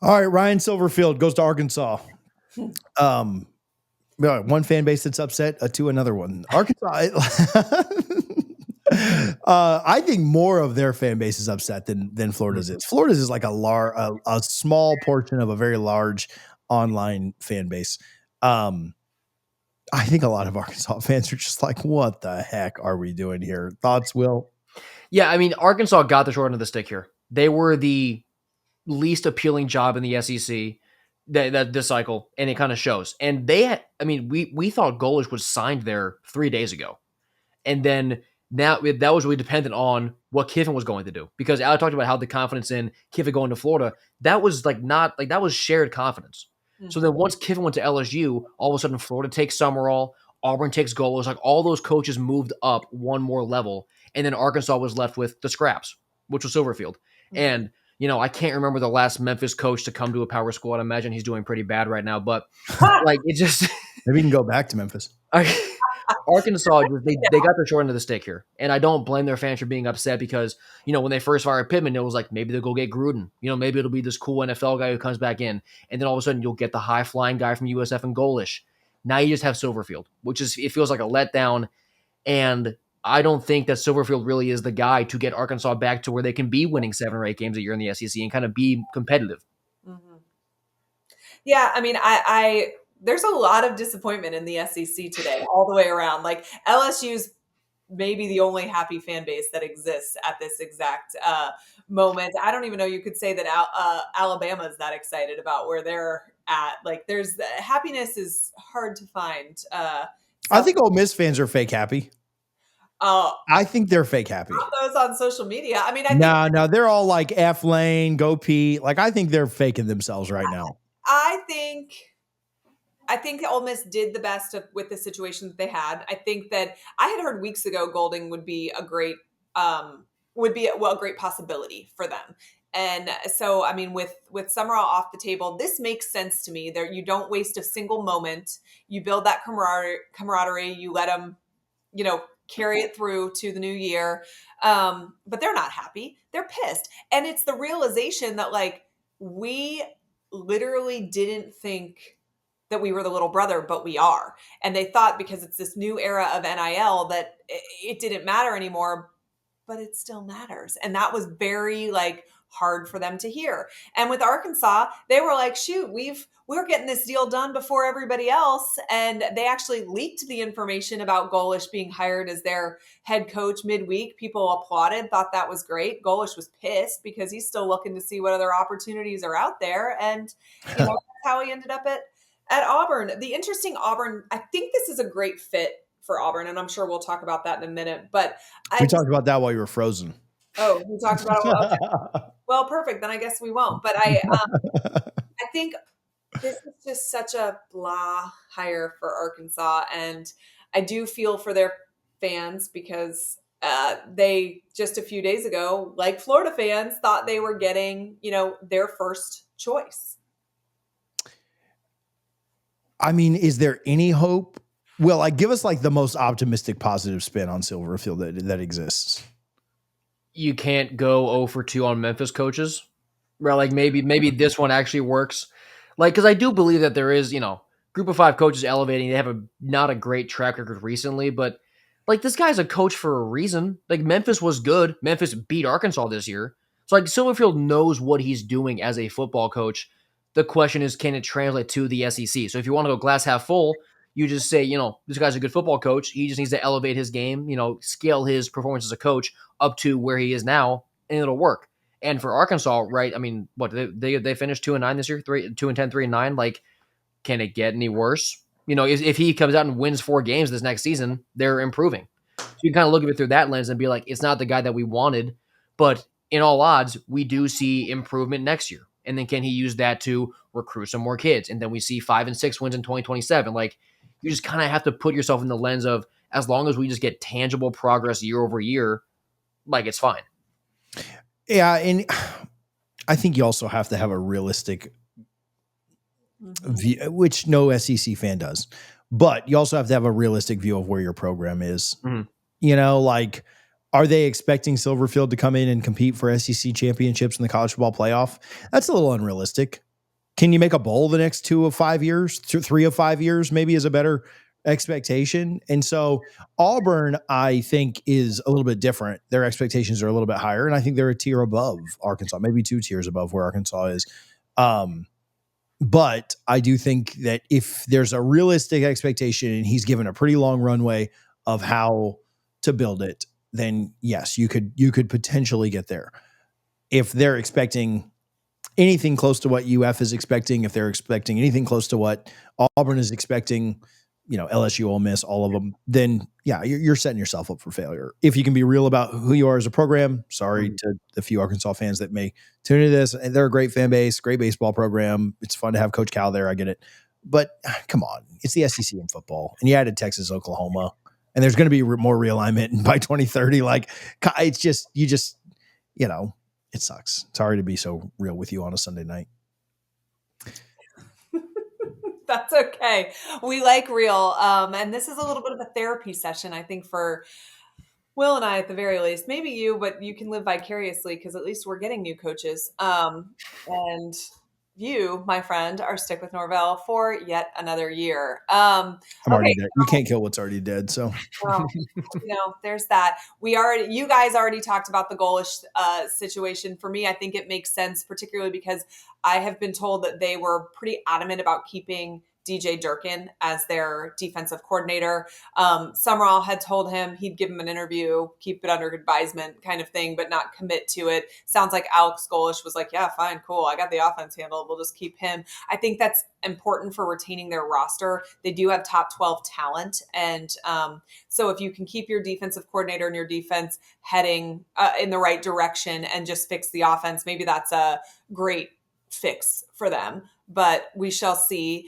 All right, Ryan Silverfield goes to Arkansas. One fan base that's upset to another one. Arkansas. I think more of their fan base is upset than Florida's is. Florida's is like a small portion of a very large online fan base. I think a lot of Arkansas fans are just like, what the heck are we doing here? Thoughts, Will? Yeah, I mean, Arkansas got the short end of the stick here. They were the least appealing job in the SEC that this cycle, and it kind of shows. And they had, I mean, we thought Golish was signed there 3 days ago, and then now that was really dependent on what Kiffin was going to do, because I talked about how the confidence in Kiffin going to Florida, that was that was shared confidence. Mm-hmm. So then once Kiffin went to LSU, all of a sudden Florida takes Summerall, Auburn takes Golish, like all those coaches moved up one more level, and then Arkansas was left with the scraps, which was Silverfield. Mm-hmm. And I can't remember the last Memphis coach to come to a power school. I'd imagine he's doing pretty bad right now, but like it just maybe he can go back to Memphis. Arkansas, they got their short end of the stick here, and I don't blame their fans for being upset because when they first fired Pittman, it was like maybe they'll go get Gruden. Maybe it'll be this cool NFL guy who comes back in, and then all of a sudden you'll get the high flying guy from USF and Golish. Now you just have Silverfield, it feels like a letdown, and I don't think that Silverfield really is the guy to get Arkansas back to where they can be winning 7 or 8 games a year in the SEC and kind of be competitive. Mm-hmm. Yeah, I mean, I there's a lot of disappointment in the SEC today, all the way around. Like LSU's maybe the only happy fan base that exists at this exact moment. I don't even know you could say that Alabama is that excited about where they're at. Like happiness is hard to find. I think Ole Miss fans are fake happy. I think they're fake happy. Those on social media. I mean, no, they're all like F Lane, go Pete. Like I think they're faking themselves right now. I think Ole Miss did the best with the situation that they had. I think that I had heard weeks ago Golding would be a great possibility for them. And so, I mean, with Summerall off the table, this makes sense to me. There, you don't waste a single moment. You build that camaraderie. You let them, carry it through to the new year. But they're not happy. They're pissed. And it's the realization that we literally didn't think that we were the little brother, but we are. And they thought because it's this new era of NIL that it didn't matter anymore, but it still matters. And that was very hard for them to hear. And with Arkansas, they were like, shoot, we're getting this deal done before everybody else. And they actually leaked the information about Golish being hired as their head coach midweek. People applauded, thought that was great. Golish was pissed because he's still looking to see what other opportunities are out there. And that's how he ended up at Auburn. The interesting Auburn, I think this is a great fit for Auburn, and I'm sure we'll talk about that in a minute. But we talked about that while you were frozen. Oh, we talked about it. Okay. Well, perfect. Then I guess we won't. But I think this is just such a blah hire for Arkansas, and I do feel for their fans because they just a few days ago, like Florida fans, thought they were getting their first choice. I mean, is there any hope? Well, give us the most optimistic, positive spin on Silverfield that exists. You can't go 0 for 2 on Memphis coaches. Where maybe this one actually works. Because I do believe that there is, group of 5 coaches elevating. They have not a great track record recently, but this guy's a coach for a reason. Memphis was good. Memphis beat Arkansas this year. So Silverfield knows what he's doing as a football coach. The question is, can it translate to the SEC? So if you want to go glass half full, you just say, this guy's a good football coach. He just needs to elevate his game, scale his performance as a coach up to where he is now, and it'll work. And for Arkansas, right? I mean, what they finished 2-9 this year, 2-10, 3-9. Can it get any worse? If he comes out and wins 4 games this next season, they're improving. So you can kind of look at it through that lens and be like, it's not the guy that we wanted, but in all odds, we do see improvement next year. And then can he use that to recruit some more kids? And then we see 5 and 6 wins in 2027. You just kind of have to put yourself in the lens of, as long as we just get tangible progress year over year, it's fine. Yeah, and I think you also have to have a realistic view, which no SEC fan does. But you also have to have a realistic view of where your program is. Mm-hmm. Are they expecting Silverfield to come in and compete for SEC championships in the college football playoff? That's a little unrealistic. can you make a bowl the next 2 of 5 years? 3 of 5 years maybe is a better expectation. And so Auburn, I think, is a little bit different. Their expectations are a little bit higher, and I think they're a tier above Arkansas, maybe 2 tiers above where Arkansas is. But I do think that if there's a realistic expectation and he's given a pretty long runway of how to build it, then yes, you could potentially get there. If they're expecting anything close to what UF is expecting, if they're expecting anything close to what Auburn is expecting, LSU, Ole Miss, all of them, then yeah, you're setting yourself up for failure. If you can be real about who you are as a program, sorry to the few Arkansas fans that may tune into this. They're a great fan base, great baseball program. It's fun to have Coach Cal there. I get it. But come on, it's the SEC in football. And you added Texas, Oklahoma, and there's going to be more realignment by 2030. Like, it's just, it sucks. Sorry to be so real with you on a Sunday night. That's okay. We like real. And this is a little bit of a therapy session, I think, for Will and I at the very least. Maybe you, but you can live vicariously because at least we're getting new coaches. And you, my friend, are stuck with Norvell for yet another year. I'm already dead. You can't kill what's already dead. So, there's that. You guys already talked about the goalish situation. For me, I think it makes sense, particularly because I have been told that they were pretty adamant about keeping DJ Durkin as their defensive coordinator. Summerall had told him he'd give him an interview, keep it under advisement kind of thing, but not commit to it. Sounds like Alex Golish was like, yeah, fine, cool. I got the offense handled. We'll just keep him. I think that's important for retaining their roster. They do have top 12 talent. And so if you can keep your defensive coordinator and your defense heading in the right direction and just fix the offense, maybe that's a great fix for them. But we shall see.